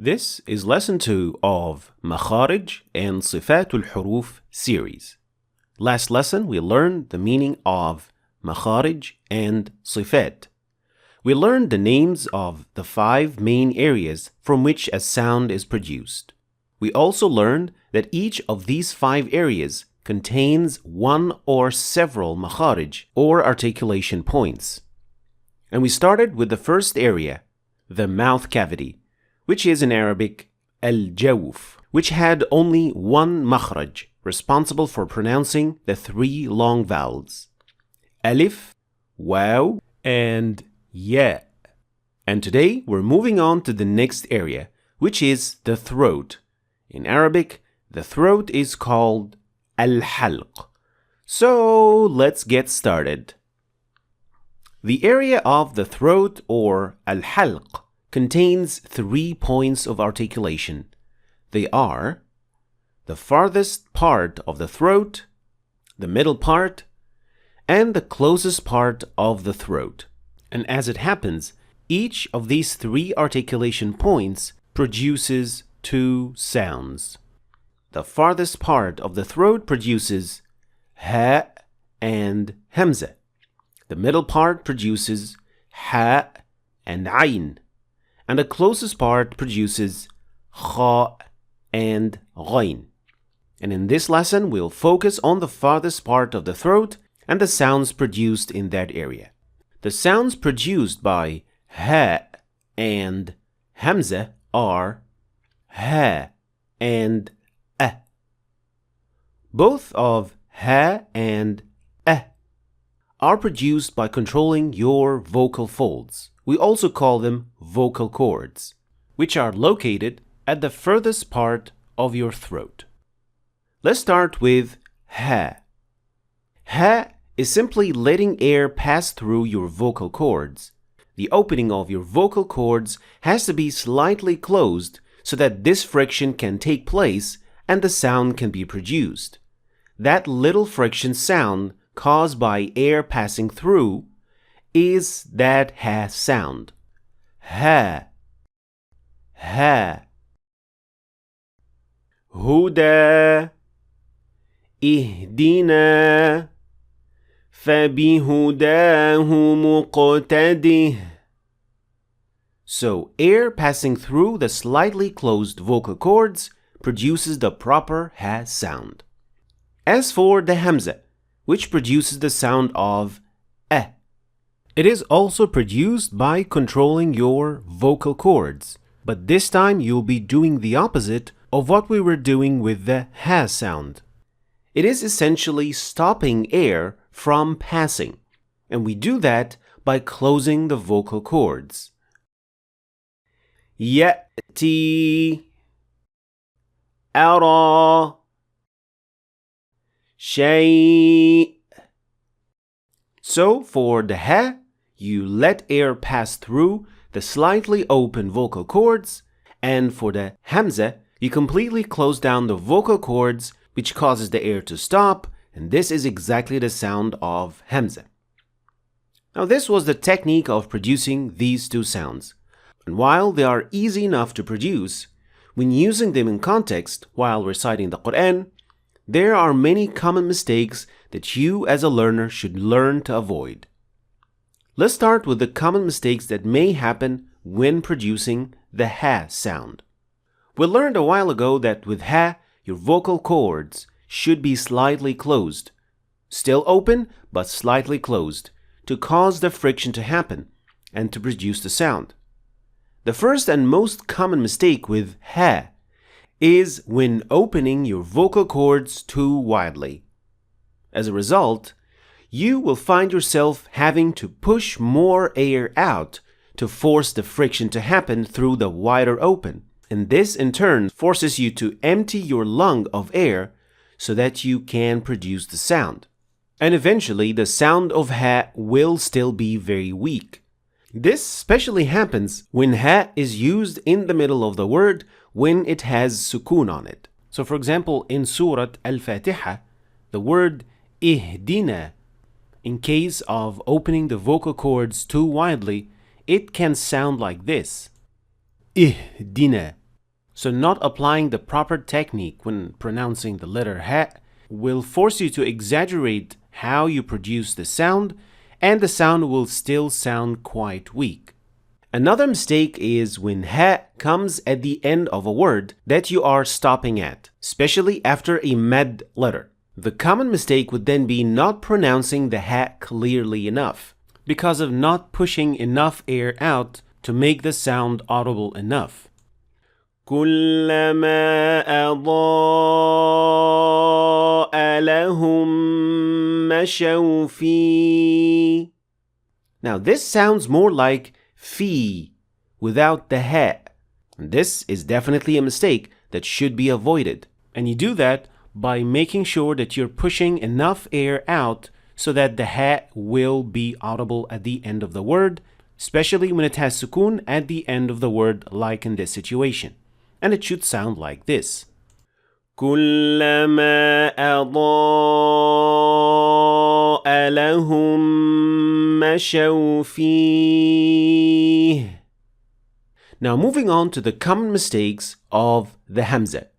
This is lesson 2 of Makharij and Sifaat Al-Huruf series. Last lesson we learned the meaning of Makharij and Sifaat. We learned the names of the 5 main areas from which a sound is produced. We also learned that each of these 5 areas contains one or several makharij or articulation points. And we started with the first area, the mouth cavity, which is in Arabic al-jawf, which had only one makharaj responsible for pronouncing the 3 long vowels, alif, waw, and ya. And today we're moving on to the next area, which is the throat. In Arabic, the throat is called al-halq. So let's get started. The area of the throat, or al-halq, contains 3 points of articulation. They are the farthest part of the throat, the middle part, and the closest part of the throat. And as it happens, each of these 3 articulation points produces 2 sounds. The farthest part of the throat produces ha and hamza. The middle part produces ha and ayn. And the closest part produces kha and ghain. And in this lesson, we'll focus on the farthest part of the throat and the sounds produced in that area. The sounds produced by ha and hamza are ha and a. Both of ha and a are produced by controlling your vocal folds. We also call them vocal cords, which are located at the furthest part of your throat. Let's start with ha. Ha is simply letting air pass through your vocal cords. The opening of your vocal cords has to be slightly closed so that this friction can take place and the sound can be produced. That little friction sound caused by air passing through is that ha sound. Ha. Ha. Huda. Ihdina. فبهداه مقتده. So air passing through the slightly closed vocal cords produces the proper ha sound. As for the hamza, which produces the sound of a, it is also produced by controlling your vocal cords, but this time you'll be doing the opposite of what we were doing with the ha sound. It is essentially stopping air from passing, and we do that by closing the vocal cords. Ya'ti, ara, shay. So for the ha, you let air pass through the slightly open vocal cords, and for the hamza, you completely close down the vocal cords, which causes the air to stop, and this is exactly the sound of hamza. Now this was the technique of producing these 2 sounds. And while they are easy enough to produce, when using them in context while reciting the Quran, there are many common mistakes that you as a learner should learn to avoid. Let's start with the common mistakes that may happen when producing the ha sound. We learned a while ago that with ha, your vocal cords should be slightly closed, still open but slightly closed, to cause the friction to happen and to produce the sound. The first and most common mistake with ha is when opening your vocal cords too widely. As a result, you will find yourself having to push more air out to force the friction to happen through the wider open, and this in turn forces you to empty your lung of air so that you can produce the sound. And eventually, the sound of ha will still be very weak. This especially happens when ha is used in the middle of the word when it has sukun on it. So for example, in Surah Al-Fatiha, the word ihdina, in case of opening the vocal cords too widely, it can sound like this. Ihdina. So not applying the proper technique when pronouncing the letter ha will force you to exaggerate how you produce the sound, and the sound will still sound quite weak. Another mistake is when ha comes at the end of a word that you are stopping at, especially after a mad letter. The common mistake would then be not pronouncing the ha clearly enough because of not pushing enough air out to make the sound audible enough. كلما أضاء لهم مشوا فيه. Now this sounds more like fee without the ha. This is definitely a mistake that should be avoided. And you do that by making sure that you're pushing enough air out so that the ha will be audible at the end of the word, especially when it has sukoon at the end of the word, like in this situation. And it should sound like this. كلما أضاء لهم مشوا فيه. Now moving on to the common mistakes of the hamza.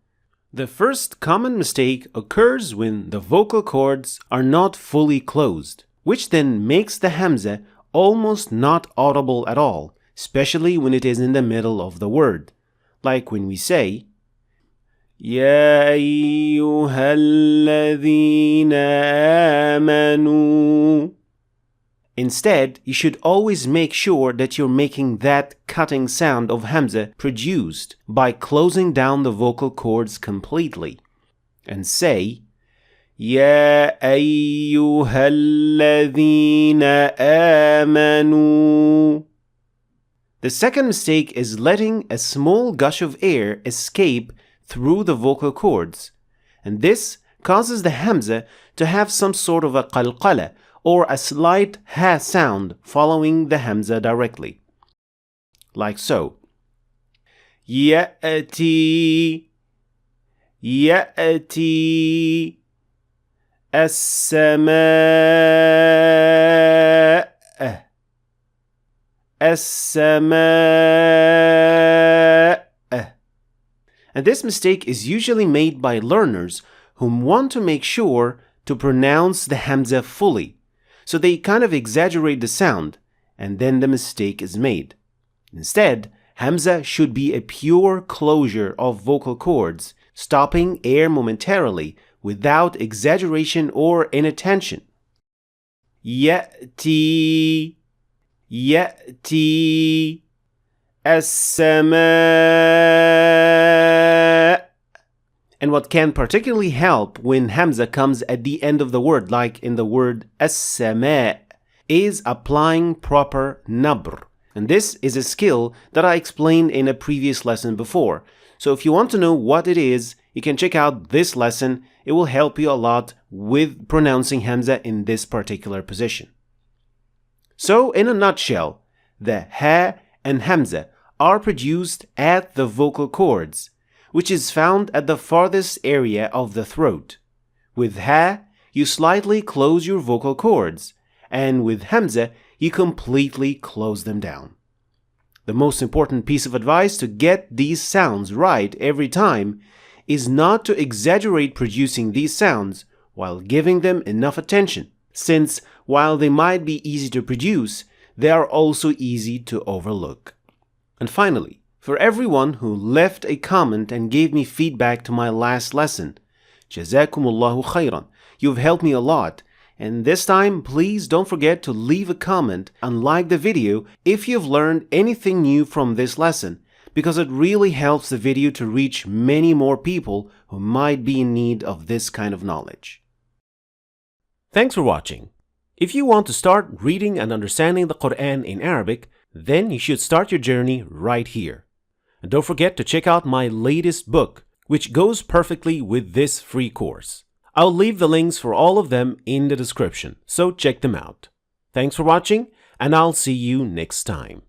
The first common mistake occurs when the vocal cords are not fully closed, which then makes the hamza almost not audible at all, especially when it is in the middle of the word. Like when we say, يا أيها الذين آمنوا. Instead, you should always make sure that you're making that cutting sound of hamza produced by closing down the vocal cords completely. And say, يا أيها الذين آمنوا. The second mistake is letting a small gush of air escape through the vocal cords, and this causes the hamza to have some sort of a qalqala or a slight ha sound following the hamza directly. Like so. يأتي يأتي السماء السماء. And this mistake is usually made by learners who want to make sure to pronounce the hamza fully. So they kind of exaggerate the sound, and then the mistake is made. Instead, hamza should be a pure closure of vocal cords, stopping air momentarily without exaggeration or inattention. يأتي يأتي السماء. And what can particularly help when hamza comes at the end of the word, like in the word as-sama', is applying proper nabr. And this is a skill that I explained in a previous lesson before. So if you want to know what it is, you can check out this lesson. It will help you a lot with pronouncing hamza in this particular position. So in a nutshell, the ha and hamza are produced at the vocal cords, which is found at the farthest area of the throat. With ha, you slightly close your vocal cords, and with hamza, you completely close them down. The most important piece of advice to get these sounds right every time is not to exaggerate producing these sounds while giving them enough attention, since while they might be easy to produce, they are also easy to overlook. And finally, for everyone who left a comment and gave me feedback to my last lesson, Jazakum Allahu khairan. You've helped me a lot. And this time, please don't forget to leave a comment and like the video if you've learned anything new from this lesson, because it really helps the video to reach many more people who might be in need of this kind of knowledge. Thanks for watching. If you want to start reading and understanding the Quran in Arabic, then you should start your journey right here. And don't forget to check out my latest book, which goes perfectly with this free course. I'll leave the links for all of them in the description, so check them out. Thanks for watching, and I'll see you next time.